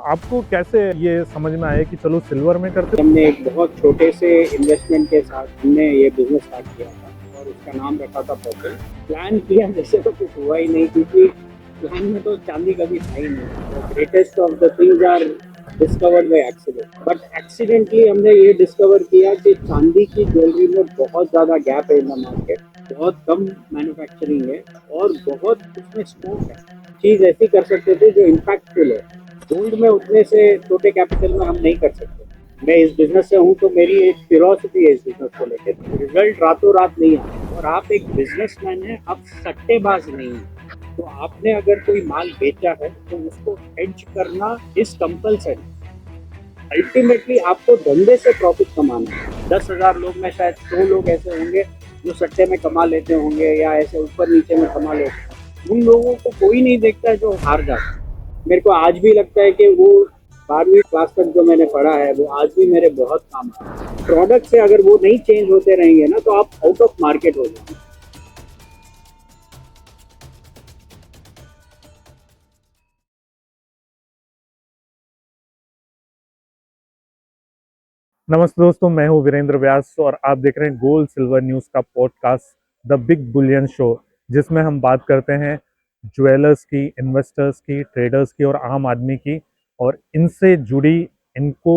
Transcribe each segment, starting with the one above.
आपको कैसे ये समझ में आया कि चलो सिल्वर में करते हमने एक बहुत छोटे से इन्वेस्टमेंट के साथ हमने ये बिजनेस स्टार्ट किया था और उसका नाम रखा था पर्पल। प्लान किया जैसे तो कुछ हुआ ही नहीं, क्योंकि प्लान में तो चांदी कभी था ही नहीं। Greatest of the things are discovered by accident, but accidentally हमने ये डिस्कवर किया कि चांदी की ज्वेलरी में बहुत ज़्यादा गैप है इन द मार्केट। बहुत कम मैन्युफैक्चरिंग है और बहुत उसमें स्कोप है। चीज़ ऐसी कर सकते थे जो इम्पैक्टफुल है। गोल्ड में उतने से छोटे कैपिटल में हम नहीं कर सकते। मैं इस बिजनेस से हूँ तो मेरी एक फिलॉसफी है इस बिजनेस को लेकर। रिजल्ट रातों रात नहीं आता और आप एक बिजनेसमैन है, आप सट्टेबाज नहीं है। तो आपने अगर कोई माल बेचा है तो उसको हेज करना इज कंपलसरी। अल्टीमेटली आपको धंधे से प्रॉफिट कमाना है। 10,000 लोग में शायद 100 लोग ऐसे होंगे जो सट्टे में कमा लेते होंगे या ऐसे ऊपर नीचे में कमा लेते हैं। उन लोगों को कोई नहीं देखता है जो हार जाता है। मेरे को आज भी लगता है कि वो 12वीं क्लास तक जो मैंने पढ़ा है वो आज भी मेरे बहुत काम आता है। प्रोडक्ट से अगर वो नहीं चेंज होते रहेंगे ना तो आप आउट ऑफ मार्केट हो जाएंगे। नमस्ते दोस्तों, मैं हूं वीरेंद्र व्यास और आप देख रहे हैं गोल्ड सिल्वर न्यूज़ का podcast the big Boolean show, जिसमें हम बात करते हैं ज्वेलर्स की, इन्वेस्टर्स की, ट्रेडर्स की और आम आदमी की, और इनसे जुड़ी, इनको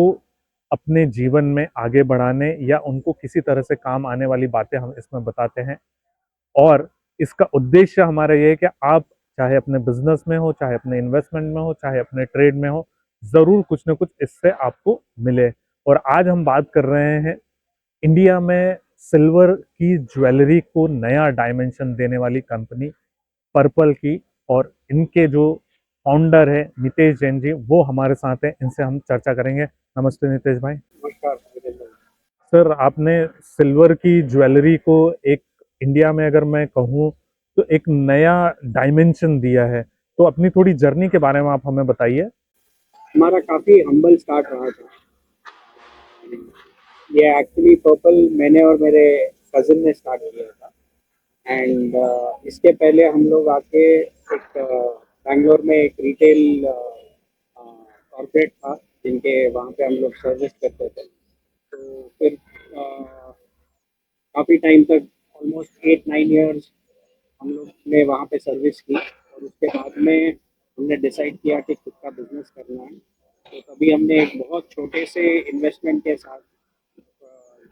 अपने जीवन में आगे बढ़ाने या उनको किसी तरह से काम आने वाली बातें हम इसमें बताते हैं। और इसका उद्देश्य हमारा ये है कि आप चाहे अपने बिजनेस में हो, चाहे अपने इन्वेस्टमेंट में हो, चाहे अपने ट्रेड में हो, ज़रूर कुछ ना कुछ इससे आपको मिले। और आज हम बात कर रहे हैं इंडिया में सिल्वर की ज्वेलरी को नया डायमेंशन देने वाली कंपनी पर्पल की। और इनके जो फाउंडर है नितेश जैन जी, वो हमारे साथ हैं, इनसे हम चर्चा करेंगे। नमस्ते नितेश भाई। नमस्कार। सर, आपने सिल्वर की ज्वेलरी को एक, इंडिया में अगर मैं कहूँ तो एक नया डायमेंशन दिया है, तो अपनी थोड़ी जर्नी के बारे में आप हमें बताइए। हमारा काफी हम्बल स्टार्ट रहा था। ये एक्चुअली पर्पल मैंने और मेरे कजिन ने स्टार्ट किया था। एंड इसके पहले हम लोग आके एक बैंगलोर में एक रिटेल कॉर्पोरेट था जिनके वहाँ पे हम लोग सर्विस करते थे। तो फिर काफ़ी टाइम तक, ऑलमोस्ट 8-9 ईयर्स हम लोग ने वहाँ पे सर्विस की और उसके बाद में हमने डिसाइड किया कि खुद का बिजनेस करना है। तो तभी हमने एक बहुत छोटे से इन्वेस्टमेंट के साथ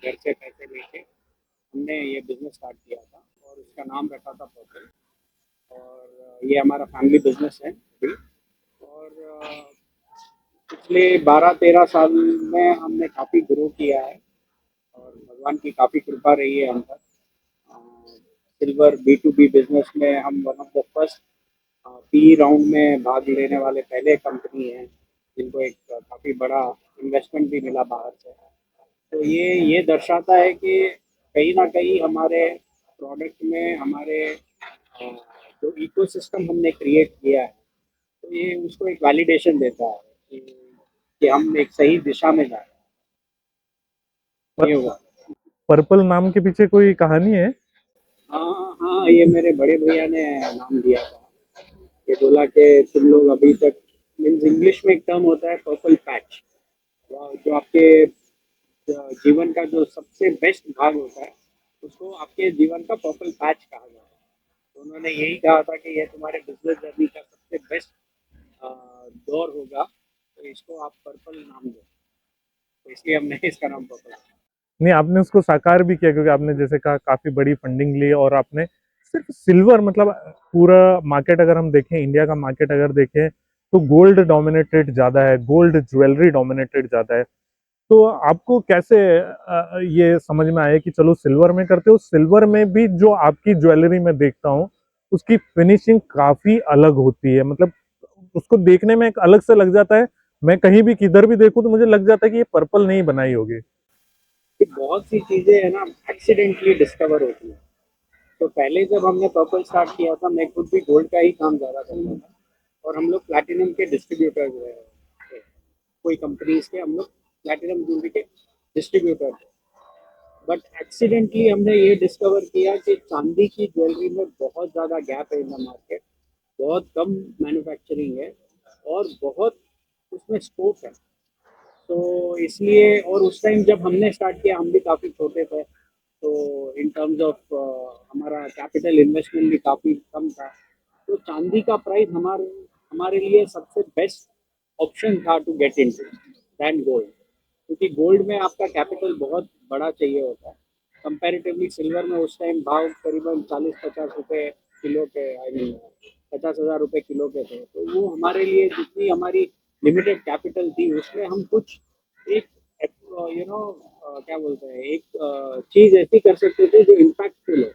घर से पैसे लेके हमने ये बिजनेस स्टार्ट किया था और उसका नाम रखा था पर्पल। और ये हमारा फैमिली बिजनेस है अभी। और पिछले 12-13 साल में हमने काफ़ी ग्रो किया है और भगवान की काफ़ी कृपा रही है हम पर। सिल्वर B2B बिजनेस में हम one of the first P round में भाग लेने वाले पहले कंपनी हैं जिनको एक काफ़ी बड़ा इन्वेस्टमेंट भी मिला बाहर से। तो ये दर्शाता है कि कहीं ना कहीं हमारे प्रोडक्ट में हमारे जो इकोसिस्टम हमने क्रिएट किया है, तो ये उसको एक वैलिडेशन देता है कि हम एक सही दिशा में जा रहे हैं। पर, ये हुआ। पर्पल नाम के पीछे कोई कहानी है? हाँ हाँ, ये मेरे बड़े भैया ने नाम दिया था। ये बोला कि तुम लोग अभी तक, मीन्स इंग्लिश में एक टर्म होता है पर्पल पैच, जो आपके जीवन का जो सबसे बेस्ट भाग होता है उसको आपके जीवन का पर्पल पैच कहा जाता है। तो उन्होंने यही कहा था कि ये तुम्हारे बिजनेस जर्नी का सबसे बेस्ट दौर होगा, तो इसको आप पर्पल नाम दो। तो इसलिए हमने इसका नाम पर्पल रखा। नहीं, आपने उसको साकार भी किया, क्योंकि आपने जैसे कहा काफी बड़ी फंडिंग ली और आपने सिर्फ सिल्वर, मतलब पूरा मार्केट अगर हम देखें, इंडिया का मार्केट अगर देखें, तो गोल्ड डोमिनेटेड ज्यादा है, गोल्ड ज्वेलरी डोमिनेटेड ज्यादा है। तो आपको कैसे ये समझ में आया कि चलो सिल्वर में करते हो? सिल्वर में भी जो आपकी ज्वेलरी में देखता हूँ, उसकी फिनिशिंग काफी अलग होती है, मतलब उसको देखने में एक अलग से लग जाता है। मैं कहीं भी किधर भी देखूं तो मुझे लग जाता है कि ये पर्पल नहीं बनाई होगी। कि बहुत सी चीज़ें है ना एक्सीडेंटली डिस्कवर होती हैं। तो पहले जब हमने पर्पल स्टार्ट किया था, मैं खुद भी गोल्ड का ही काम ज़्यादा करता था और हम लोग प्लैटिनम के डिस्ट्रीब्यूटर थे। कोई कंपनीज के हम लोग प्लैटिनम ज्वेलरी के डिस्ट्रीब्यूटर थे। बट एक्सीडेंटली हमने ये डिस्कवर किया कि चांदी की ज्वेलरी में बहुत ज़्यादा गैप है इन द मार्केट। बहुत कम मैन्युफैक्चरिंग है और बहुत उसमें स्कोप है। तो इसलिए, और उस टाइम जब हमने स्टार्ट किया हम भी काफ़ी छोटे थे, तो इन टर्म्स ऑफ हमारा कैपिटल इन्वेस्टमेंट भी काफ़ी कम था। तो चांदी का प्राइस हमारे हमारे लिए सबसे बेस्ट ऑप्शन था to get into than gold, क्योंकि गोल्ड में आपका कैपिटल बहुत बड़ा चाहिए होता है। कंपैरेटिवली सिल्वर में उस टाइम भाव करीबन 40-50 रुपए किलो के, आई मीन 50,000 रुपये किलो के थे। तो वो हमारे लिए, जितनी हमारी लिमिटेड कैपिटल थी उसमें हम कुछ एक क्या बोलते हैं, एक चीज़ ऐसी कर सकते थे जो इम्पैक्टफुल हो।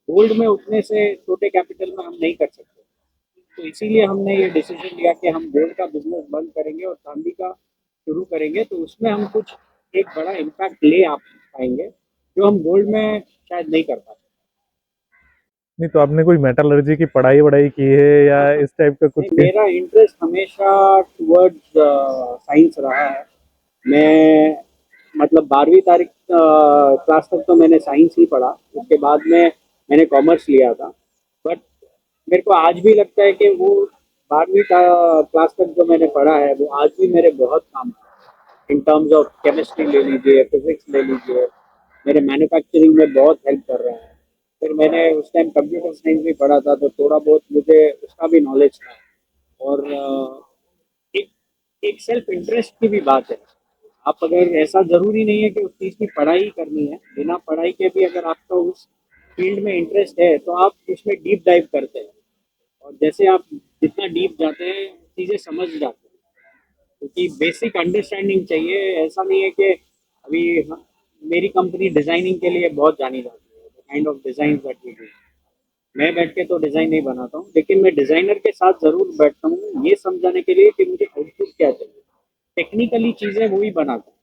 गोल्ड में उतने से छोटे कैपिटल में हम नहीं कर सकते। तो इसीलिए हमने ये डिसीजन लिया कि हम गोल्ड का बिजनेस बंद करेंगे और चांदी का शुरू करेंगे, तो उसमें हम कुछ एक बड़ा इम्पैक्ट ले आ पाएंगे जो हम गोल्ड में शायद नहीं कर पाते। नहीं तो आपने कोई मेटलर्जी की पढ़ाई वढ़ाई की है या इस टाइप का कुछ नहीं, मेरा इंटरेस्ट हमेशा टुवर्ड्स साइंस रहा है। मैं मतलब 12वीं तारीख क्लास तक तो मैंने साइंस ही पढ़ा, उसके बाद में मैंने कॉमर्स लिया था। बट मेरे को आज भी लगता है कि वो 12वीं क्लास तक जो मैंने पढ़ा है वो आज भी मेरे बहुत काम है। इन टर्म्स ऑफ केमिस्ट्री ले लीजिए, फिजिक्स ले लीजिए, मेरे मैन्युफैक्चरिंग में बहुत हेल्प कर रहा है। फिर मैंने उस टाइम कंप्यूटर साइंस भी पढ़ा था, तो थोड़ा बहुत मुझे उसका भी नॉलेज था। और एक एक सेल्फ इंटरेस्ट की भी बात है। आप अगर, ऐसा ज़रूरी नहीं है कि उस चीज़ की पढ़ाई करनी है, बिना पढ़ाई के भी अगर आपका उस फील्ड में इंटरेस्ट है तो आप उसमें डीप डाइव करते हैं। और जैसे आप जितना डीप जाते हैं चीज़ें समझ जाते हैं, क्योंकि बेसिक अंडरस्टैंडिंग चाहिए। ऐसा नहीं है कि अभी मेरी कंपनी डिज़ाइनिंग के लिए बहुत जानी जाती है, the kind of design that we do. मैं बैठ के तो डिज़ाइन नहीं बनाता हूँ, लेकिन मैं डिज़ाइनर के साथ ज़रूर बैठता हूँ ये समझाने के लिए कि मुझे आउटपुट क्या चाहिए। टेक्निकली चीज़ें वही बनाता हूँ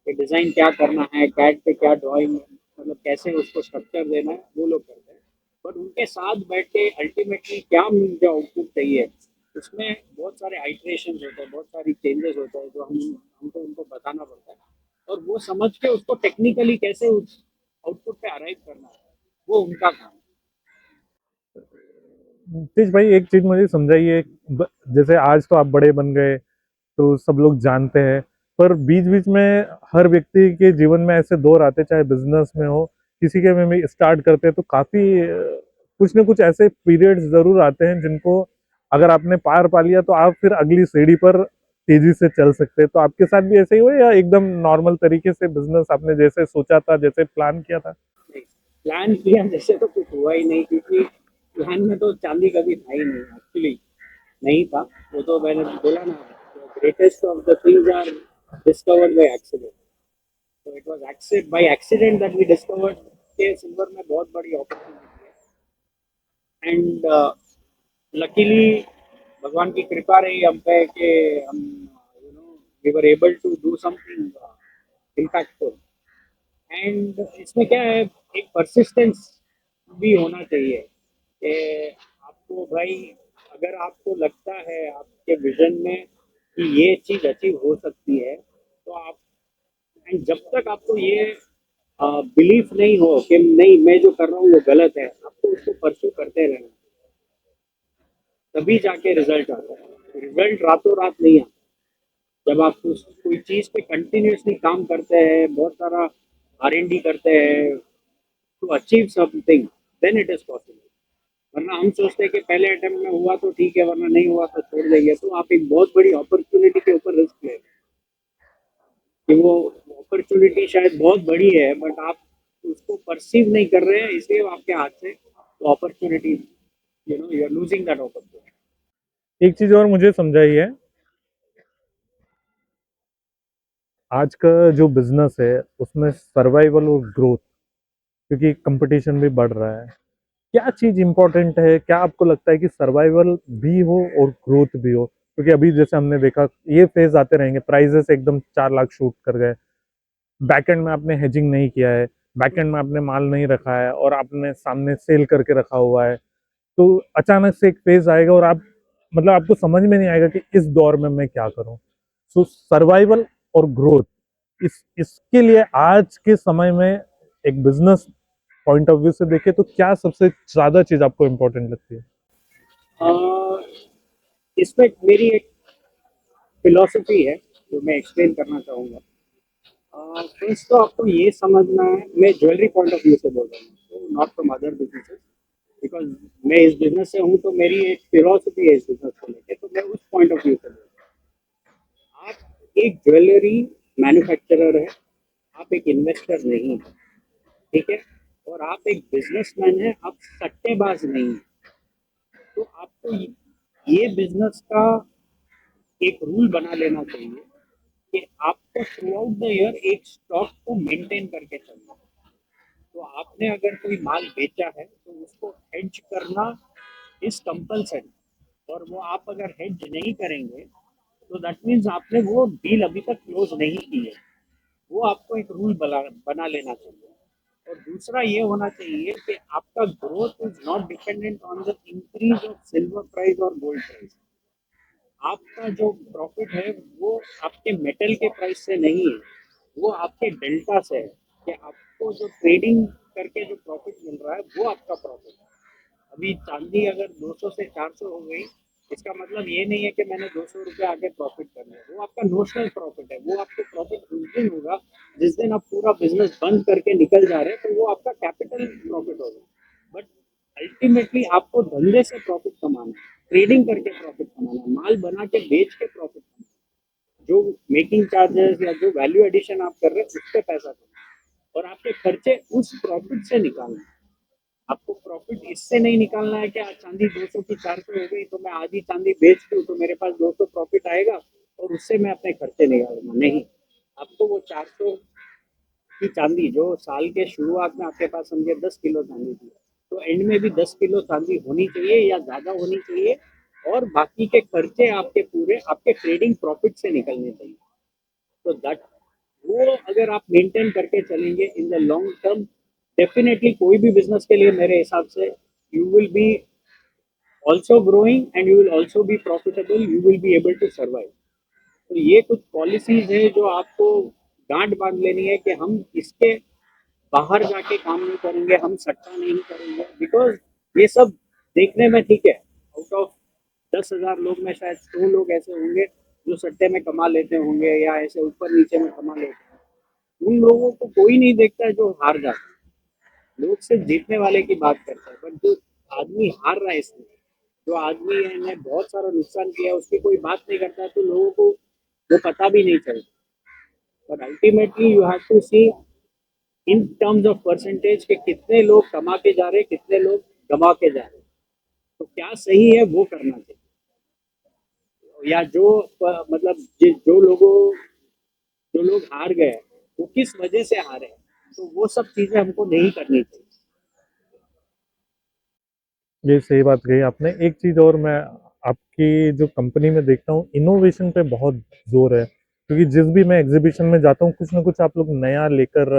कि डिज़ाइन क्या करना है, कैड पे क्या ड्राइंग, मतलब कैसे उसको स्ट्रक्चर देना है, वो लोग करते हैं। बट उनके साथ बैठ के अल्टीमेटली क्या मुझे आउटपुट चाहिए, उसमें बहुत सारे आइट्रेशंस होते हैं, बहुत सारी चेंजेस होते हैं जो हमको उनको बताना पड़ता है। और वो समझ के उसको टेक्निकली कैसे उस आउटपुट पे अराइव करना है, वो उनका काम है। तेज भाई एक चीज मुझे समझाइए। जैसे आज तो आप बड़े बन गए तो सब लोग जानते हैं, पर बीच बीच में हर व्यक्ति के जीवन में ऐसे दौर आते, चाहे बिजनेस में हो, किसी के में भी स्टार्ट करते हैं तो काफी कुछ ना कुछ ऐसे पीरियड्स जरूर आते हैं जिनको अगर आपने पार पा लिया तो आप फिर अगली सीढ़ी पर तेजी से चल सकते हैं। तो आपके साथ भी ऐसे ही हुआ या एकदम नॉर्मल तरीके से बिजनेस आपने जैसे सोचा था, जैसे प्लान किया था? नहीं, प्लान किया जैसे तो कुछ हुआ ही नहीं, क्योंकि प्लान में तो चांदी कभी था ही नहीं, एक्चुअली नहीं था। वो तो मैंने बोला ना, greatest of the things are discovered by accident. तो it was except by accident that we discovered के सिल्वर में बहुत बड़ी अपॉर्चुनिटी है। एंड लकीली भगवान की कृपा रही हम पे कि हम, we were able to do something impactful. And इसमें क्या है, एक परसिस्टेंस भी होना चाहिए कि आपको भाई, अगर आपको लगता है आपके विजन में कि ये चीज़ अचीव हो सकती है, तो आप, एंड जब तक आपको ये बिलीफ नहीं हो कि नहीं मैं जो कर रहा हूँ वो गलत है, आपको उसको परस्यू करते रहना, तभी जाके रिजल्ट आता है। रिजल्ट रातों रात नहीं आता। जब आप उस कोई चीज़ पे कंटिन्यूअसली काम करते हैं, बहुत सारा R&D करते हैं to achieve something, then it is possible. वरना हम सोचते हैं कि पहले अटेम्प्ट में हुआ तो ठीक है, वरना नहीं हुआ तो छोड़ देंगे। तो आप एक बहुत बड़ी अपॉर्चुनिटी के ऊपर रिस्क ले रहे हैं कि वो अपॉर्चुनिटी शायद बहुत बड़ी है, बट आप उसको परसीव नहीं कर रहे हैं, इसलिए वो आपके हाथ से वो opportunity, you are losing that opportunity. एक चीज और मुझे समझाइए, आज का जो बिजनेस है उसमें सर्वाइवल और ग्रोथ, क्योंकि कंपटीशन भी बढ़ रहा है, क्या चीज इंपॉर्टेंट है? क्या आपको लगता है कि सर्वाइवल भी हो और ग्रोथ भी हो? क्योंकि अभी जैसे हमने देखा ये फेज आते रहेंगे, प्राइजेस एकदम 4 लाख शूट कर गए, बैकएंड में आपने हेजिंग नहीं किया है, बैकएंड में आपने माल नहीं रखा है और आपने सामने सेल करके रखा हुआ है, तो अचानक से एक फेज आएगा और आप मतलब आपको समझ में नहीं आएगा कि इस दौर में मैं क्या करूं। सो सर्वाइवल और ग्रोथ, इस इसके लिए आज के समय में एक बिजनेस पॉइंट ऑफ व्यू से देखें तो क्या सबसे ज्यादा चीज आपको इम्पोर्टेंट लगती है? इसमें मेरी एक फिलॉसफी है जो मैं एक्सप्लेन करना चाहूँगा। फर्स्ट तो आपको ये समझना है, मैं ज्वेलरी पॉइंट ऑफ व्यू से बोल रहा हूँ, not from other businesses, because मैं इस बिजनेस से हूँ तो मेरी एक फिलॉसफी है इस बिजनेस को लेकर, तो मैं उस पॉइंट ऑफ व्यू से बोल रहा हूँ। आप एक ज्वेलरी मैन्युफैक्चरर है, आप एक इन्वेस्टर नहीं है, ठीक है, और आप एक बिजनेसमैन है, आप सट्टेबाज नहीं है। तो आपको ये बिजनेस का एक रूल बना लेना चाहिए कि आपको थ्रू आउट द ईयर एक स्टॉक को मेंटेन करके चलना है। तो आपने अगर कोई माल बेचा है तो उसको हेज करना इज कंपलसरी, और वो आप अगर हेज नहीं करेंगे तो दैट मीन्स आपने वो डील अभी तक क्लोज नहीं की है। वो आपको एक रूल बना लेना चाहिए। और दूसरा ये होना चाहिए कि आपका growth is not dependent on the increase of silver price और गोल्ड प्राइस। आपका जो प्रॉफिट है वो आपके मेटल के प्राइस से नहीं है, वो आपके डेल्टा से है, कि आपको जो ट्रेडिंग करके जो प्रॉफिट मिल रहा है वो आपका प्रॉफिट है। अभी चांदी अगर 200 से 400 हो गई, इसका मतलब ये नहीं है कि मैंने 200 रुपये आगे प्रॉफिट करना है, वो आपका नोशनल प्रॉफिट है। वो आपको प्रॉफिट उस दिन होगा जिस दिन आप पूरा बिजनेस बंद करके निकल जा रहे हैं, तो वो आपका कैपिटल प्रॉफिट होगा। बट अल्टीमेटली आपको धंधे से प्रॉफिट कमाना है, ट्रेडिंग करके प्रॉफिट कमाना है, माल बना के बेच के प्रॉफिट कमाना है। जो मेकिंग चार्जेस या जो वैल्यू एडिशन आप कर रहे हैं उस पर पैसा कमाना है, और आपके खर्चे उस प्रॉफिट से निकालना है। आपको प्रॉफिट इससे नहीं निकालना है कि आज चांदी 200 की 400 हो गई तो मैं आधी चांदी बेच दूं तो मेरे पास 200 प्रॉफिट आएगा और उससे मैं अपने खर्चे निकालूंगा। नहीं, आपको वो 400 की चांदी जो साल के शुरुआत में आपके पास समझे 10 किलो चांदी थी, तो एंड में भी 10 किलो चांदी होनी चाहिए या ज़्यादा होनी चाहिए, और बाकी के खर्चे आपके पूरे आपके ट्रेडिंग प्रॉफिट से निकलने चाहिए। तो दैट वो अगर आप मेंटेन करके चलेंगे in the long term, definitely कोई भी बिजनेस के लिए मेरे हिसाब से you will be also growing and you will also be profitable, you will be able to survive. तो ये कुछ पॉलिसीज है जो आपको गांठ बांध लेनी है कि हम इसके बाहर जाके काम नहीं करेंगे, हम सट्टा नहीं करेंगे, बिकॉज ये सब देखने में ठीक है, आउट ऑफ 10,000 लोग में शायद 100 लोग ऐसे होंगे जो सट्टे में कमा लेते होंगे या ऐसे ऊपर नीचे में कमा लेते हैं। उन लोगों को कोई नहीं देखता है जो हार जाता है, लोग सिर्फ जीतने वाले की बात करते हैं। बट जो आदमी हार रहा है इसमें, जो आदमी ने बहुत सारा नुकसान किया है, उसकी कोई बात नहीं करता है, तो लोगों को वो पता भी नहीं चलता। But ultimately you have to see in terms of percentage के कितने लोग कमा के जा रहे हैं, कितने लोग गवा के जा रहे हैं। तो क्या सही है वो करना चाहिए, या जो मतलब जो लोग हार गए वो किस वजह से हारे हैं, तो वो सब चीजें हमको नहीं करनी चाहिए। ये सही बात कही आपने। एक चीज़ और, मैं आपकी जो कंपनी में देखता हूँ इनोवेशन पे बहुत जोर है, क्योंकि जिस भी मैं एग्जीबिशन में जाता हूँ कुछ ना कुछ आप लोग नया लेकर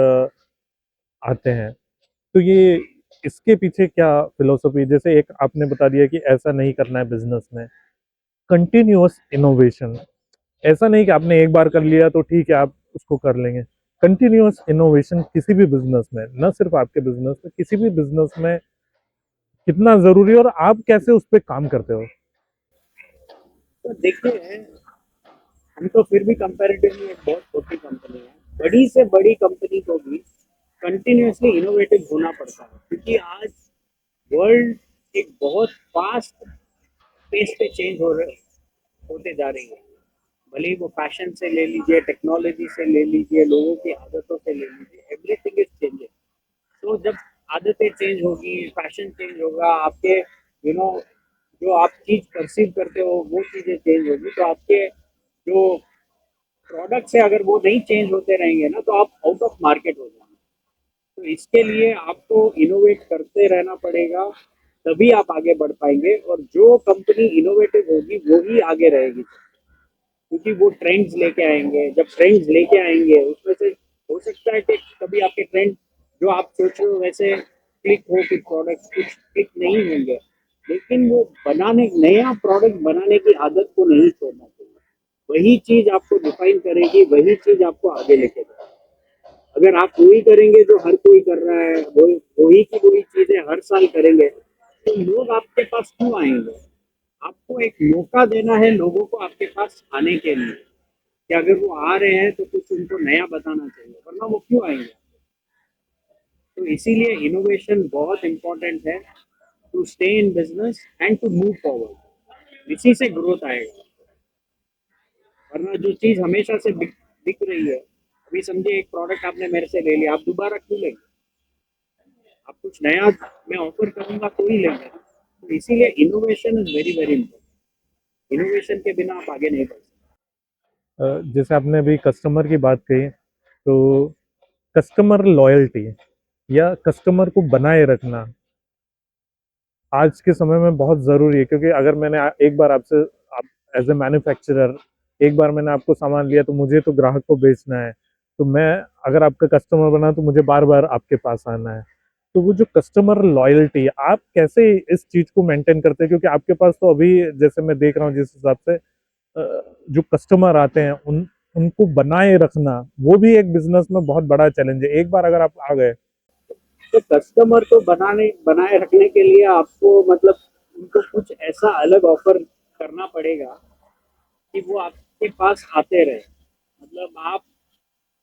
आते हैं। तो ये इसके पीछे क्या फिलोसफी, जैसे एक आपने बता दिया कि ऐसा नहीं करना है बिजनेस में, कंटिन्यूअस इनोवेशन, ऐसा नहीं कि आपने एक बार कर लिया तो ठीक है आप उसको कर लेंगे। कंटिन्यूअस इनोवेशन किसी भी बिजनेस में, न सिर्फ आपके बिजनेस में, किसी भी बिजनेस में कितना जरूरी है और आप कैसे उस पर काम करते हो। तो देखिए, हम तो फिर भी कंपैरेटिवली एक बहुत छोटी कंपनी है, बड़ी से बड़ी कंपनी को भी कंटिन्यूसली इनोवेटिव होना पड़ता है, क्योंकि आज वर्ल्ड एक बहुत फास्ट पेस पे चेंज होते जा रही है। भले ही वो फैशन से ले लीजिए, टेक्नोलॉजी से ले लीजिए, लोगों की आदतों से ले लीजिए, एवरीथिंग इज चेंजिंग। तो जब आदतें चेंज होगी, फैशन चेंज होगा, आपके जो आप चीज परसीव करते हो वो चीजें चेंज होगी, तो आपके जो प्रोडक्ट्स है अगर वो नहीं चेंज होते रहेंगे ना, तो आप आउट ऑफ मार्केट हो जाएंगे। तो इसके लिए आपको इनोवेट करते रहना पड़ेगा, तभी आप आगे बढ़ पाएंगे, और जो कंपनी इनोवेटिव होगी वो ही आगे रहेगी, क्योंकि वो ट्रेंड्स लेके आएंगे। जब ट्रेंड्स लेके आएंगे उसमें से हो सकता है कि कभी आपके ट्रेंड जो आप सोच रहे हो वैसे क्लिक हो, कि प्रोडक्ट कुछ क्लिक नहीं होंगे, लेकिन वो बनाने नया प्रोडक्ट बनाने की आदत को नहीं छोड़ना चाहिए। वही चीज आपको डिफाइन करेगी, वही चीज आपको आगे लेके जाएगी। अगर आप वही करेंगे जो हर कोई कर रहा है, वही वही की वही चीजें हर साल करेंगे, तो लोग आपके पास क्यों आएंगे? आपको एक मौका देना है लोगों को आपके पास आने के लिए, कि अगर वो आ रहे हैं तो कुछ उनको नया बताना चाहिए, वरना वो क्यों आएंगे। तो इसीलिए इनोवेशन बहुत इंपॉर्टेंट है to stay in business and to move forward. इसी से ग्रोथ आएगा, वरना जो चीज हमेशा से बिक रही है, अभी समझिए एक प्रोडक्ट आपने मेरे से ले लिया, आप दोबारा क्यों लेंगे? आप कुछ नया मैं ऑफर करूंगा तो ही लेंगे। तो इसीलिए innovation is very very important. Innovation के बिना आप आगे नहीं बढ़ सकते। जैसे आपने अभी कस्टमर की बात कही, तो कस्टमर लॉयल्टी या कस्टमर को बनाए रखना आज के समय में बहुत ज़रूरी है, क्योंकि अगर मैंने एक बार आपसे, आप एज ए मैन्युफैक्चरर एक बार मैंने आपको सामान लिया तो मुझे तो ग्राहक को बेचना है। तो मैं अगर आपका कस्टमर बना तो मुझे बार बार आपके पास आना है। तो वो जो कस्टमर लॉयल्टी, आप कैसे इस चीज़ को मेंटेन करते हैं? क्योंकि आपके पास तो अभी जैसे मैं देख रहा हूँ जिस हिसाब से जो कस्टमर आते हैं उनको बनाए रखना वो भी एक बिजनेस में बहुत बड़ा चैलेंज है। एक बार अगर आप आ गए। तो कस्टमर को बनाए रखने के लिए आपको मतलब उनको कुछ ऐसा अलग ऑफर करना पड़ेगा कि वो आपके पास आते रहे। मतलब आप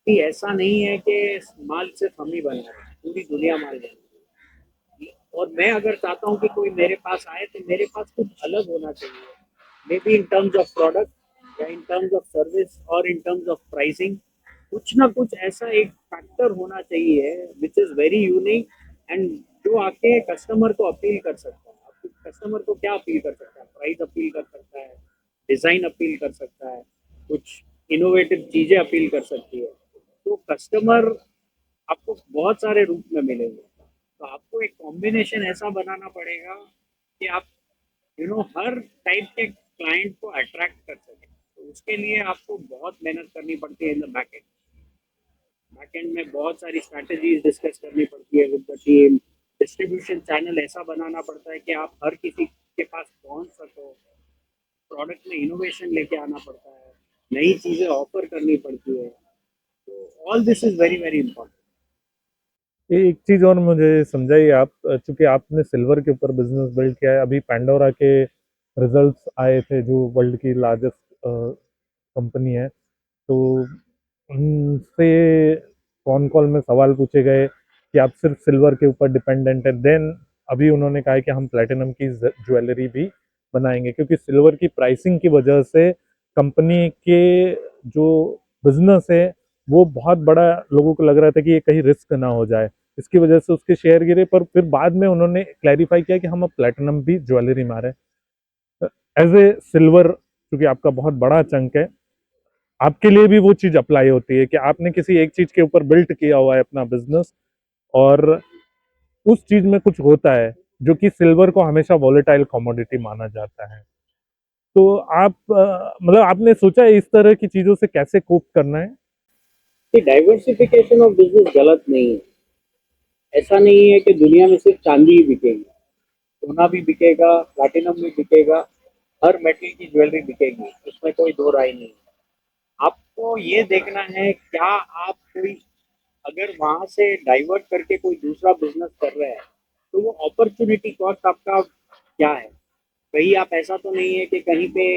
भी ऐसा नहीं है कि माल सिर्फ हम ही बना रहे हैं, पूरी दुनिया माल बना रही है। और मैं अगर चाहता हूँ कि कोई मेरे पास आए तो मेरे पास कुछ अलग होना चाहिए, may be in terms of product या इन टर्म्स ऑफ सर्विस और इन टर्म्स ऑफ प्राइसिंग। कुछ ना कुछ ऐसा एक फैक्टर होना चाहिए which is very unique and जो आके कस्टमर को अपील कर सकता है। आपको कस्टमर को क्या अपील कर सकता है? प्राइस अपील कर सकता है, डिजाइन अपील कर सकता है, कुछ इनोवेटिव चीजें अपील कर सकती है। तो कस्टमर आपको बहुत सारे रूप में मिलेंगे। तो आपको एक कॉम्बिनेशन ऐसा बनाना पड़ेगा कि आप हर टाइप के क्लाइंट को अट्रैक्ट कर सकें। तो उसके लिए आपको बहुत मेहनत करनी पड़ती है in the back and. Back and में बहुत सारी स्ट्रैटेजीज डिस्कस करनी पड़ती है with the team. Distribution channel ऐसा बनाना पड़ता है कि आप हर किसी के पास पहुंच सको। प्रोडक्ट में इनोवेशन लेके आना पड़ता है, नई चीजें ऑफर करनी पड़ती है। तो all this is very very important. एक चीज और मुझे समझाइए आप, चूंकि आपने सिल्वर के ऊपर बिजनेस बिल्ड किया है, अभी पैंडोरा के रिजल्ट्स आए थे जो वर्ल्ड की लार्जेस्ट कंपनी है, तो उनसे कॉन कॉल में सवाल पूछे गए कि आप सिर्फ सिल्वर के ऊपर डिपेंडेंट है। देन अभी उन्होंने कहा है कि हम प्लेटिनम की ज्वेलरी भी बनाएंगे, क्योंकि सिल्वर की प्राइसिंग की वजह से कंपनी के जो बिजनेस है वो बहुत बड़ा, लोगों को लग रहा था कि ये कहीं रिस्क ना हो जाए, इसकी वजह से उसके शेयर गिरे। पर फिर बाद में उन्होंने क्लैरिफाई किया कि हम अब प्लेटिनम भी ज्वेलरी में आ रहे हैं। एज ए सिल्वर, क्योंकि आपका बहुत बड़ा चंक है, आपके लिए भी वो चीज अप्लाई होती है कि आपने किसी एक चीज के ऊपर बिल्ट किया हुआ है अपना बिजनेस, और उस चीज में कुछ होता है जो कि सिल्वर को हमेशा वॉलेटाइल कमोडिटी माना जाता है। तो आप मतलब आपने सोचा है इस तरह की चीजों से कैसे कोप करना है? कि डाइवर्सिफिकेशन ऑफ बिजनेस गलत नहीं है। ऐसा नहीं है कि दुनिया में सिर्फ चांदी ही बिकेगी, सोना भी बिकेगा, प्लैटिनम भी बिकेगा, हर मेटल की ज्वेलरी बिकेगी, उसमें कोई दो राय नहीं है। आपको ये देखना है क्या आप कोई अगर वहां से डाइवर्ट करके कोई दूसरा बिजनेस कर रहे हैं तो वो अपॉर्चुनिटी कॉस्ट आपका क्या है। कहीं आप ऐसा तो नहीं है कि कहीं पे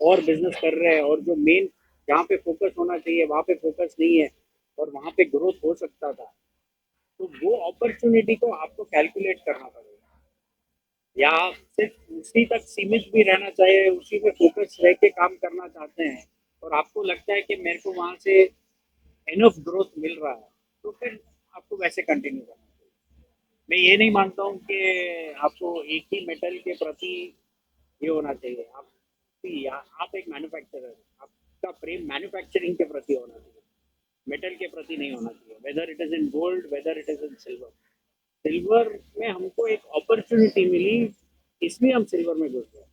और बिजनेस कर रहे हैं और जो मेन जहाँ पे फोकस होना चाहिए वहाँ पे फोकस नहीं है और वहाँ पे ग्रोथ हो सकता था। तो वो अपॉर्चुनिटी को आपको कैलकुलेट करना पड़ेगा, या आप सिर्फ उसी तक सीमित भी रहना चाहिए, उसी पे फोकस रह के काम करना चाहते हैं और आपको लगता है कि मेरे को वहां से एनफ ग्रोथ मिल रहा है, तो फिर आपको वैसे कंटिन्यू करना चाहिए। मैं ये नहीं मानता हूँ कि आपको एक ही मेटल के प्रति ये होना चाहिए। आप एक मैन्युफैक्चरर है, आपका प्रेम मैन्युफैक्चरिंग के प्रति होना चाहिए, मेटल के प्रति नहीं होना चाहिए। Whether it is in gold, whether it is in silver. Silver में हमको एक अपॉर्चुनिटी मिली, इसलिए हम सिल्वर में घुस गए।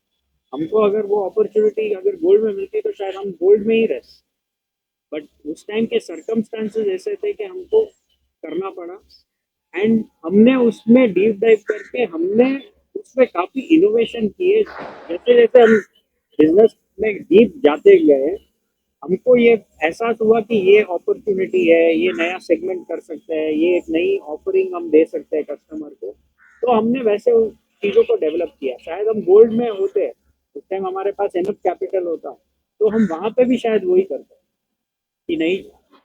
हमको अगर वो अपॉर्चुनिटी अगर गोल्ड में मिलती तो शायद हम गोल्ड में ही रहते। बट उस टाइम के सर्कमस्टांसेस ऐसे थे कि हमको करना पड़ा एंड हमने उसमें डीप डाइव करके हमने उसमें काफी इनोवेशन किए। जैसे जैसे हम बिजनेस में डीप जाते गए हमको ये एहसास हुआ कि ये अपॉर्चुनिटी है, ये नया सेगमेंट कर सकते हैं, ये एक नई ऑफरिंग हम दे सकते हैं कस्टमर को। तो हमने वैसे उन चीज़ों को डेवलप किया। शायद हम गोल्ड में होते उस टाइम हमारे पास इनफ कैपिटल होता तो हम वहाँ पे भी शायद वही करते कि नई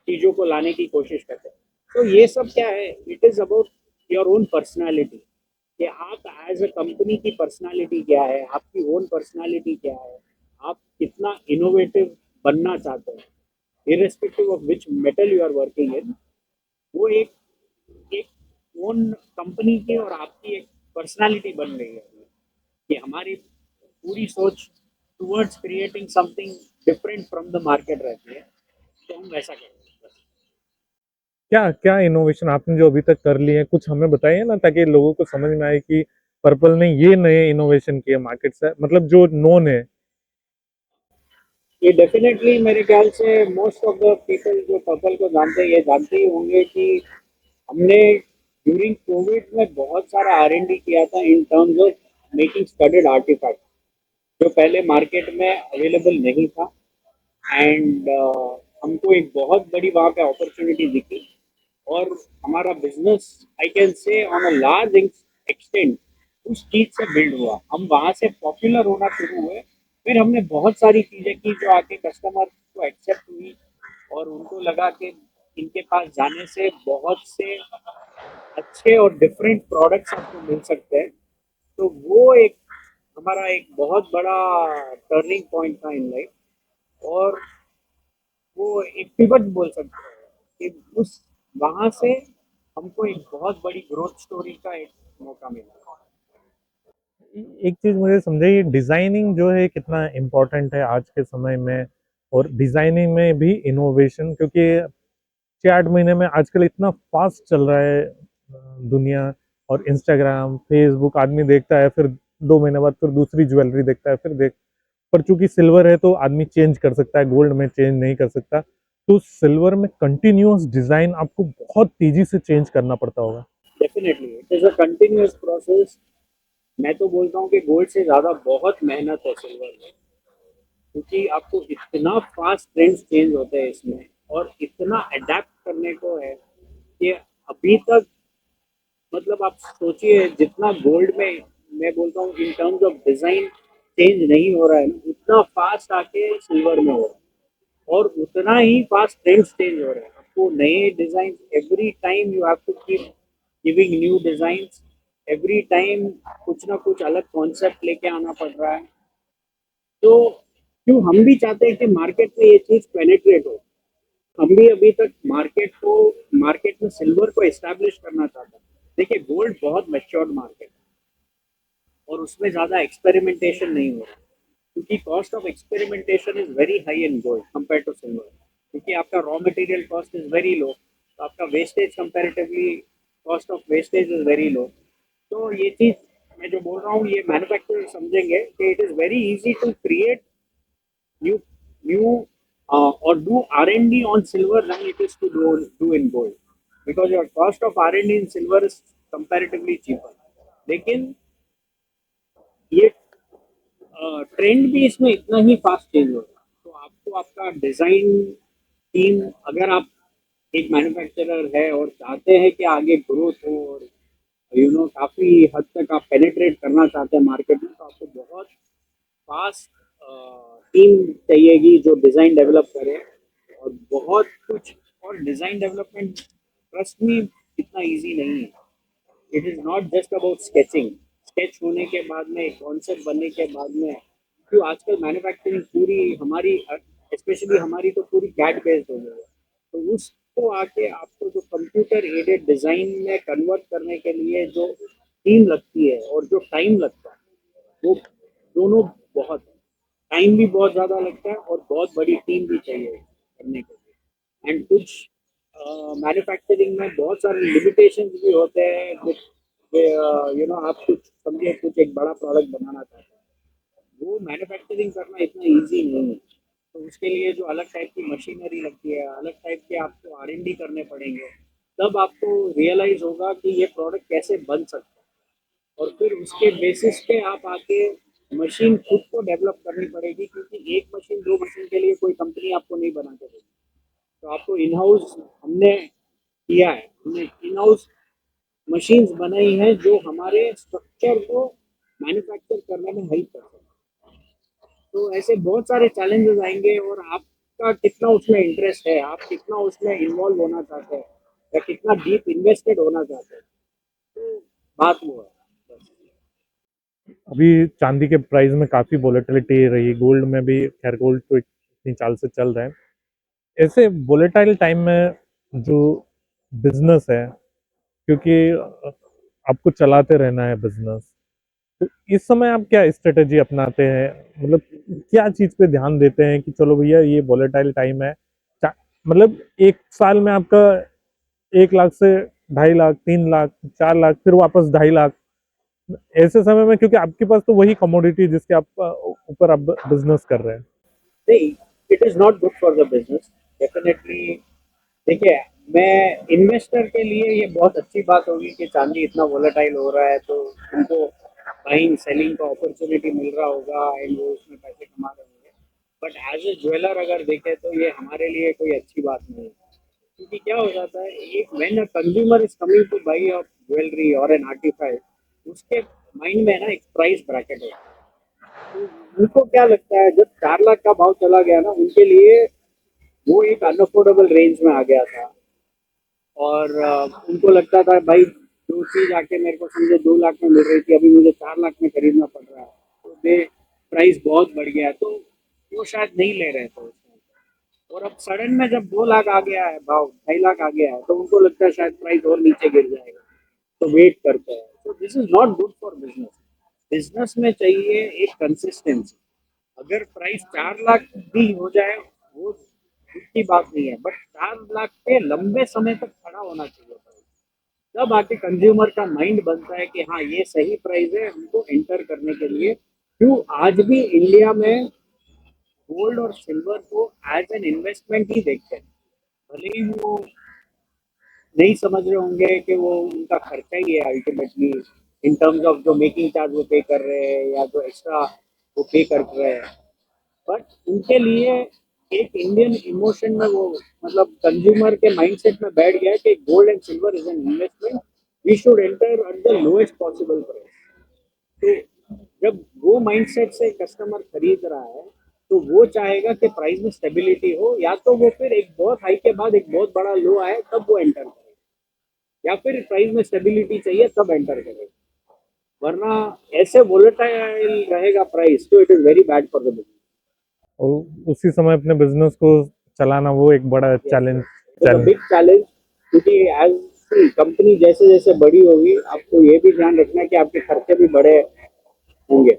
चीज़ों को लाने की कोशिश करते हैं। तो ये सब क्या है, it is about your own personality, कि आप एज अ कंपनी की पर्सनालिटी क्या है, आपकी ओन पर्सनालिटी क्या है, आप कितना इनोवेटिव बनना चाहते हैं, irrespective of which metal you are working in. वो एक एक ओन कंपनी की और आपकी एक पर्सनालिटी बन गई है कि हमारी पूरी सोच towards creating something different from the market रहती है, तो हम वैसा करेंगे बस। क्या क्या इनोवेशन आपने जो अभी तक कर लिए हैं, कुछ हमें बताइए ना, ताकि लोगों को समझ में आए कि पर्पल ने ये नए इनोवेशन किए मार्केट से, मतलब जो नोन है। ये डेफिनेटली मेरे ख्याल से मोस्ट ऑफ द पीपल जो पर्पल को जानते हैं ये जानते ही होंगे कि हमने ड्यूरिंग कोविड में बहुत सारा R&D किया था in terms of making studded artifact, जो पहले मार्केट में अवेलेबल नहीं था। एंड हमको एक बहुत बड़ी वहाँ पे अपॉर्चुनिटी दिखी और हमारा business I can say on a large extent उस चीज से बिल्ड हुआ। हम वहाँ से पॉपुलर होना शुरू हुए, फिर हमने बहुत सारी चीजें की जो आके कस्टमर को एक्सेप्ट हुई और उनको लगा कि इनके पास जाने से बहुत से अच्छे और डिफरेंट प्रोडक्ट्स आपको मिल सकते हैं। तो वो एक हमारा एक बहुत बड़ा टर्निंग पॉइंट था इन लाइफ, और वो एक पिवट बोल सकते हैं कि उस वहाँ से हमको एक बहुत बड़ी ग्रोथ स्टोरी का एक मौका मिला। एक चीज मुझे समझाइए, डिजाइनिंग जो है कितना इम्पोर्टेंट है आज के समय में, और डिजाइनिंग में भी इनोवेशन, क्योंकि 6-8 महीने में आजकल इतना फास्ट चल रहा है दुनिया, और इंस्टाग्राम फेसबुक आदमी देखता है, फिर 2 महीने बाद फिर दूसरी ज्वेलरी देखता है, फिर देख, पर चूंकि सिल्वर है तो आदमी चेंज कर सकता है, गोल्ड में चेंज नहीं कर सकता। तो सिल्वर में कंटिन्यूअस डिजाइन आपको बहुत तेजी से चेंज करना पड़ता होगा। Definitely it is a continuous process. मैं तो बोलता हूँ कि गोल्ड से ज़्यादा बहुत मेहनत है सिल्वर में, क्योंकि आपको इतना फास्ट ट्रेंड्स चेंज होते हैं इसमें और इतना अडेप्ट करने को है कि अभी तक, मतलब आप सोचिए जितना गोल्ड में मैं बोलता हूँ इन टर्म्स ऑफ डिजाइन चेंज नहीं हो रहा है ना, उतना फास्ट आके सिल्वर में हो रहा है और उतना ही फास्ट ट्रेंड्स चेंज हो रहे हैं। आपको नए design every time you have to keep giving new designs, every time कुछ ना कुछ अलग कॉन्सेप्ट लेके आना पड़ रहा है। तो क्यों हम भी चाहते हैं कि मार्केट में ये चीज पेनिट्रेट हो। हम भी अभी तक मार्केट में सिल्वर को एस्टैब्लिश करना चाहते हैं। देखिए गोल्ड बहुत मैच्योर्ड मार्केट है और उसमें ज़्यादा एक्सपेरिमेंटेशन नहीं हो रहा, क्योंकि cost of experimentation is very high in gold compare to silver, क्योंकि आपका raw material cost is very low, तो आपका wastage comparatively cost of wastage is very low. तो ये चीज़ मैं जो बोल रहा हूँ ये मैन्युफैक्चरर समझेंगे कि it is very easy to create new new or do R&D on silver than it is to do in gold, because your cost of R&D in silver is comparatively cheaper। लेकिन ये trend भी इसमें इतना ही fast change हो रहा है, तो आपको आपका डिजाइन टीम, अगर आप एक मैन्युफैक्चरर है और चाहते हैं कि आगे ग्रोथ हो और काफी हद तक आप पेनिट्रेट करना चाहते हैं मार्केट में, तो आपको बहुत फास्ट टीम चाहिएगी जो डिज़ाइन डेवलप करे और बहुत कुछ। और डिज़ाइन डेवलपमेंट ट्रस्ट मी इतना इजी नहीं है। It is not just about sketching, sketch होने के बाद में कॉन्सेप्ट बनने के बाद में, क्यों आजकल मैन्युफैक्चरिंग पूरी हमारी, स्पेशली हमारी तो पूरी कैड बेस्ड हो गई है, तो उसको आके आपको जो कंप्यूटर एडेड डिज़ाइन में कन्वर्ट करने के लिए जो टीम लगती है और जो टाइम लगता है, वो दोनों बहुत है। टाइम भी बहुत ज़्यादा लगता है और बहुत बड़ी टीम भी चाहिए करने के लिए। एंड कुछ मैन्युफैक्चरिंग में बहुत सारे लिमिटेशंस भी होते हैं, कुछ आप कुछ समझिए कुछ एक बड़ा प्रोडक्ट बनाना चाहते हैं, वो मैन्युफैक्चरिंग करना इतना ईजी नहीं है। तो उसके लिए जो अलग टाइप की मशीनरी लगती है, अलग टाइप के आपको R&D करने पड़ेंगे, तब आपको रियलाइज होगा कि ये प्रोडक्ट कैसे बन सकता है, और फिर उसके बेसिस पे आप आके मशीन खुद को डेवलप करनी पड़ेगी, क्योंकि एक मशीन दो मशीन के लिए कोई कंपनी आपको नहीं बना के देगी। तो आपको इन हाउस हमने किया है, हमने इन हाउस मशीन्स बनाई हैं जो हमारे स्ट्रक्चर को मैन्युफैक्चर करने में हेल्प कर सकते हैं। तो ऐसे बहुत सारे चैलेंजेस आएंगे और आपका कितना उसमें इंटरेस्ट है, आप कितना उसमें इन्वॉल्व होना चाहते हैं या कितना डीप इन्वेस्टेड होना चाहते हैं, तो बात वो है बस। अभी चांदी के प्राइस में काफ़ी वोलेटिलिटी रही, गोल्ड में भी, खैर गोल्ड तो इतनी चाल से चल रहा है। ऐसे वोलेटाइल टाइम में जो बिजनेस है, क्योंकि आपको चलाते रहना है बिजनेस, तो इस समय आप क्या स्ट्रेटेजी अपनाते हैं, मतलब क्या चीज़ पे ध्यान देते हैं कि चलो भैया ये वोलेटाइल टाइम है, मतलब एक साल में आपका 1 लाख से 2.5 लाख, 3 लाख, 4 लाख, फिर वापस 2.5 लाख, ऐसे समय में, क्योंकि आपके पास तो वही कमोडिटी जिसके आप ऊपर आप बिजनेस कर रहे हैं। नहीं, it is not good for the business definitely. देखिए, मैं इन्वेस्टर के लिए ये बहुत अच्छी बात होगी कि चांदी इतना वोलेटाइल हो रहा है, तो उनको बाइंग सेलिंग का अपॉर्चुनिटी मिल रहा होगा एंड वो उसमें पैसे कमा रहे होंगे। बट एज ए ज्वेलर अगर देखें तो ये हमारे लिए कोई अच्छी बात नहीं है, क्योंकि क्या हो जाता है, एक when a consumer is coming two by a jewellery और एन आर्टिफैक्ट, उसके माइंड में ना एक प्राइस ब्रैकेट है। तो उनको क्या लगता है, जब 4 लाख का भाव चला गया ना, उनके लिए वो एक अनअफोर्डेबल रेंज में आ गया था। और उनको लगता था भाई, जो चीज़ आके मेरे को समझे 2 लाख में मिल रही थी, अभी मुझे 4 लाख में खरीदना पड़ रहा है, तो दे प्राइस बहुत बढ़ गया है, तो वो शायद नहीं ले रहे थे उसमें। और अब सडन में जब 2 लाख आ गया है, भाव 2.5 लाख आ गया है, तो उनको लगता है शायद प्राइस और नीचे गिर जाएगा, तो वेट करते हैं। तो this is not good for business. Business में चाहिए एक कंसिस्टेंसी। अगर प्राइस 4 लाख भी हो जाए, वो उसकी बात नहीं है, बट 4 लाख पे लंबे समय तक खड़ा होना चाहिए प्राइस। तब आके कंज्यूमर का माइंड बनता है कि हाँ, ये सही प्राइस है हमको एंटर करने के लिए। क्यों आज भी इंडिया में गोल्ड और सिल्वर को एज एन इन्वेस्टमेंट ही देखते हैं, भले ही वो नहीं समझ रहे होंगे कि वो उनका खर्चा ही है अल्टीमेटली, इन टर्म्स ऑफ जो मेकिंग चार्ज वो पे कर रहे हैं या जो एक्स्ट्रा वो पे कर रहे हैं। बट उनके लिए एक इंडियन इमोशन में वो, मतलब कंज्यूमर के माइंडसेट में बैठ गया है कि gold and silver is an investment, we should enter at the lowest possible price. तो जब वो माइंडसेट से कस्टमर खरीद रहा है, तो वो चाहेगा कि प्राइस में स्टेबिलिटी हो, या तो वो फिर एक बहुत हाई के बाद एक बहुत बड़ा लो आए तब वो एंटर करे, या फिर प्राइस में स्टेबिलिटी चाहिए तब एंटर करे। वरना ऐसे वोलेटाइल रहेगा प्राइस, तो it is very bad for the business. और उसी समय अपने बिजनेस को चलाना वो एक बड़ा yes, challenge. It is a challenge big challenge, क्योंकि एज कंपनी जैसे जैसे बड़ी होगी, आपको ये भी ध्यान रखना है कि आपके खर्चे भी बड़े होंगे।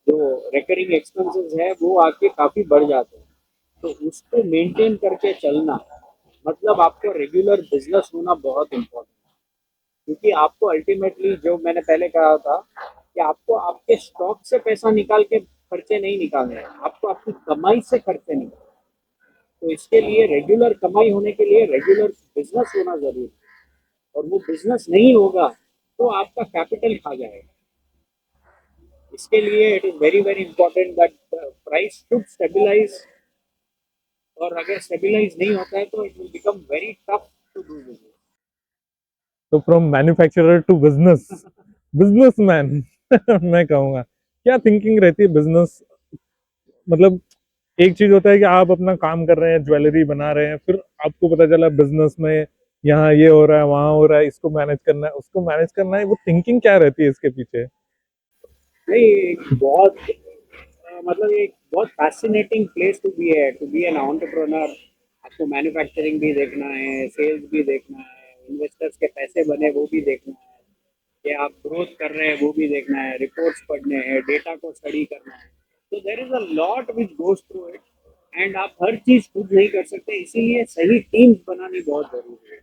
जो रिकरिंग एक्सपेंसेस है वो आके काफ़ी बढ़ जाते हैं, तो उसको मेंटेन करके चलना, मतलब आपको रेगुलर बिजनेस होना बहुत इम्पोर्टेंट है। क्योंकि आपको अल्टीमेटली, जो मैंने पहले कहा था, कि आपको आपके स्टॉक से पैसा निकाल के खर्चे नहीं निकालने हैं, आपको आपकी कमाई से खर्चे निकालने हैं। तो इसके लिए रेगुलर कमाई होने के लिए रेगुलर बिजनेस होना जरूरी है, और वो बिजनेस नहीं होगा तो आपका कैपिटल खा जाएगा। इसके लिए it is very very important that price should stabilize, और अगर स्टेबलाइज नहीं होता है तो it will become very tough to do business. तो from manufacturer to business, businessman मैं कहूँगा, क्या थिंकिंग रहती है बिजनेस, मतलब एक चीज होता है कि आप अपना काम कर रहे हैं, ज्वेलरी बना रहे हैं, फिर आपको पता चला बिजनेस में यहाँ ये हो रहा है, वहाँ हो रहा है, इसको मैनेज करना है, उसको मैनेज करना है, वो थिंकिंग क्या रहती है इसके पीछे? नहीं, एक बहुत मतलब एक बहुत fascinating place to be an entrepreneur. आपको मैन्युफैक्चरिंग भी देखना है, सेल्स भी देखना है, इन्वेस्टर्स के पैसे बने वो भी देखना है, कि आप ग्रोथ कर रहे हैं वो भी देखना है, रिपोर्ट्स पढ़ने हैं, डेटा को स्टडी करना है। तो there is a lot which goes through it, and आप हर चीज़ खुद नहीं कर सकते, इसीलिए सही टीम्स बनानी बहुत ज़रूरी है,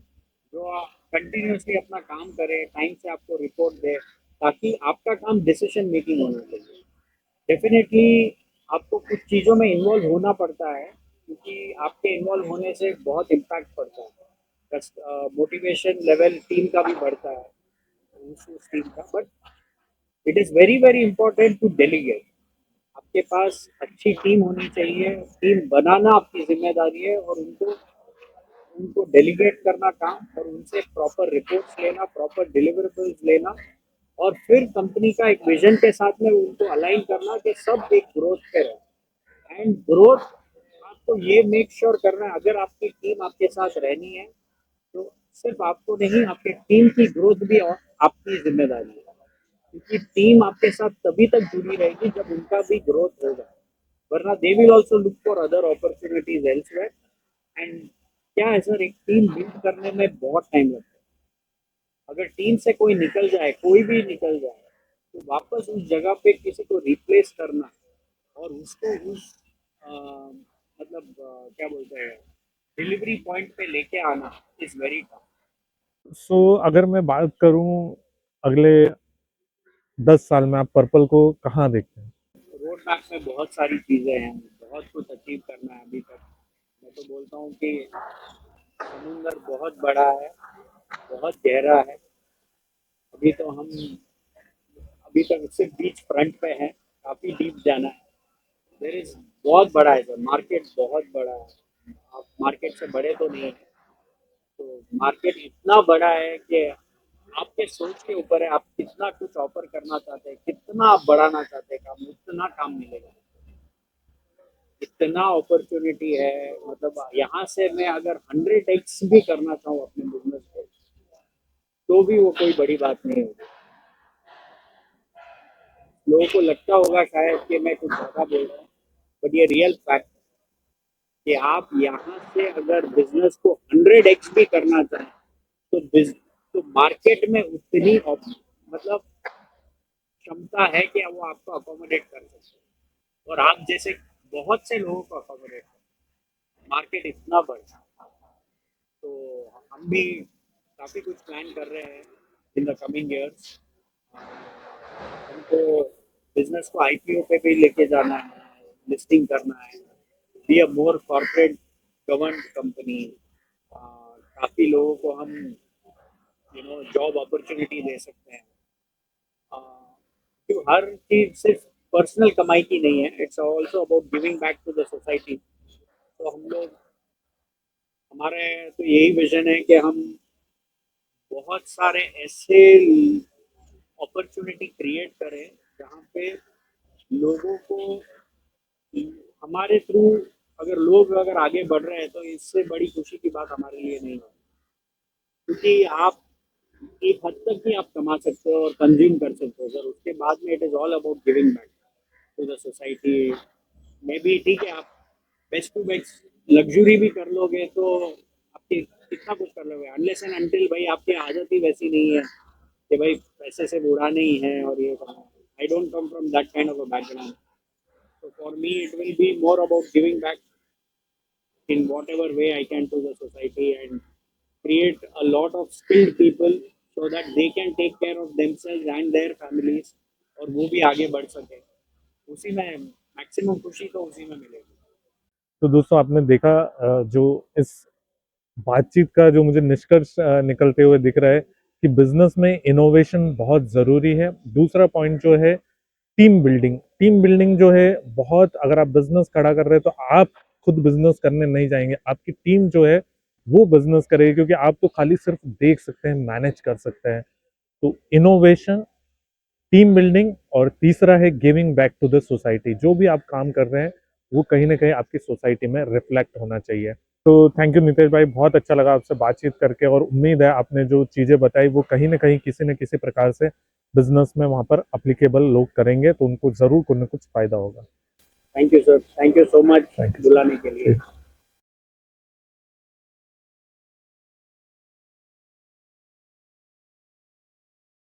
जो कंटिन्यूसली अपना काम करे, टाइम से आपको रिपोर्ट दे, ताकि आपका काम डिसीजन मेकिंग होना चाहिए। डेफिनेटली आपको कुछ चीज़ों में इन्वॉल्व होना पड़ता है, क्योंकि आपके इन्वॉल्व होने से बहुत इम्पैक्ट पड़ता है, मोटिवेशन लेवल टीम का भी बढ़ता है, उस टीम का। But it is very very important to delegate. आपके पास अच्छी टीम होनी चाहिए, टीम बनाना आपकी जिम्मेदारी है, और उनको उनको डेलीगेट करना काम, और उनसे प्रॉपर रिपोर्ट्स लेना, प्रॉपर डिलीवरेबल्स लेना, और फिर कंपनी का एक विजन के साथ में उनको अलाइन करना कि सब एक ग्रोथ पे रहे। एंड ग्रोथ आपको ये मेक श्योर करना है, अगर आपकी टीम आपके साथ रहनी है तो सिर्फ आपको नहीं, आपके टीम की ग्रोथ भी आपकी जिम्मेदारी है, क्योंकि टीम आपके साथ तभी तक जुड़ी रहेगी जब उनका भी ग्रोथ होगा, वरना they will also look for other opportunities elsewhere. And क्या है सर, एक टीम बिल्ड करने में बहुत टाइम लगता है। अगर टीम से कोई निकल जाए, कोई भी निकल जाए, तो वापस उस जगह पे किसी को रिप्लेस करना और उसको उस मतलब क्या बोलते हैं, डिलीवरी पॉइंट पे लेके आना इज वेरी टफ। सो अगर मैं बात करूं अगले 10 साल में आप पर्पल को कहाँ देखते हैं? रोड मैप में बहुत सारी चीज़ें हैं, बहुत कुछ अचीव करना है अभी तक। मैं तो बोलता हूँ कि समुंदर बहुत बड़ा है, बहुत गहरा है। अभी तो हम अभी तक सिर्फ बीच फ्रंट पे हैं, काफ़ी डीप जाना है। देर इज बहुत बड़ा है सर, मार्केट बहुत बड़ा है। आप मार्केट से बड़े तो नहीं है, तो मार्केट इतना बड़ा है कि आपके सोच के ऊपर है, आप कितना कुछ ऑफर करना चाहते हैं, कितना आप बढ़ाना चाहते हैं काम, उतना काम मिलेगा। इतना अपॉर्चुनिटी है, मतलब यहाँ से मैं अगर 100x भी करना चाहूँ अपने बिजनेस को, तो भी वो कोई बड़ी बात नहीं होगी। लोगों को लगता होगा शायद कि मैं कुछ ज़्यादा बोल रहा हूँ, बट ये रियल फैक्ट है कि आप यहाँ से अगर बिजनेस को 100x भी करना चाहें, तो तो मार्केट में उतनी मतलब क्षमता है कि वो आपको अकोमोडेट कर सकते हैं, और आप जैसे बहुत से लोगों को अकोमोडेट कर, मार्केट इतना बड़ा है। तो हम भी काफ़ी कुछ प्लान कर रहे हैं इन द कमिंग ईयर्स। हमको बिजनेस को आईपीओ पे भी लेके जाना है, लिस्टिंग करना है, be a more corporate govern company. काफ़ी लोगों को हम जॉब अपॉर्चुनिटी दे सकते हैं। क्यों हर चीज़ सिर्फ पर्सनल कमाई की नहीं है, it's also about giving back to the society. तो हम लोग, हमारे तो यही विजन है कि हम बहुत सारे ऐसे अपॉर्चुनिटी क्रिएट करें जहाँ पे लोगों को हमारे थ्रू, अगर आगे बढ़ रहे हैं तो इससे बड़ी खुशी की बात हमारे लिए नहीं है, क्योंकि आप एक हद तक ही आप कमा सकते हो और कंज्यूम कर सकते हो सर, उसके बाद में it is all about giving back to the society. Maybe ठीक है, आप बेस्ट टू बेस्ट लग्जरी भी कर लोगे तो आपके कितना कुछ कर लोगे, अनलेस एंड अनटिल भाई आपकी आदत ही वैसी नहीं है कि भाई पैसे से उड़ाना ही है और ये करना है। I don't come from that kind of a background, so for me it will be more about giving back in whatever way I can to the society and create a lot of skilled people so that they can take care of themselves and their families, और वो भी आगे बढ़ सके। उसी में maximum खुशी तो उसी में मिलेगी। तो दोस्तों आपने देखा जो इस बातचीत का जो मुझे निष्कर्ष निकलते हुए दिख रहा है कि बिजनेस में इनोवेशन बहुत ज़रूरी है। दूसरा पॉइंट जो है टीम बिल्डिंग जो है बहुत, अगर आप बिजनेस खड़ा कर रहे हैं तो आप खुद बिजनेस करने नहीं जाएंगे, आपकी टीम जो है वो बिजनेस करेगी, क्योंकि आप तो खाली सिर्फ देख सकते हैं, मैनेज कर सकते हैं। तो इनोवेशन, टीम बिल्डिंग, और तीसरा है giving back to the society. जो भी आप काम कर रहे हैं वो कहीं ना कहीं आपकी सोसाइटी में रिफ्लेक्ट होना चाहिए। तो थैंक यू नितेश भाई, बहुत अच्छा लगा आपसे बातचीत करके, और उम्मीद है आपने जो चीज़ें बताई वो कहीं ना कहीं किसी न किसी प्रकार से बिजनेस में वहाँ पर अप्लीकेबल लोग करेंगे तो उनको ज़रूर कुछ न कुछ फ़ायदा होगा। Thank you sir, thank you so much thank you. बुलाने के लिए।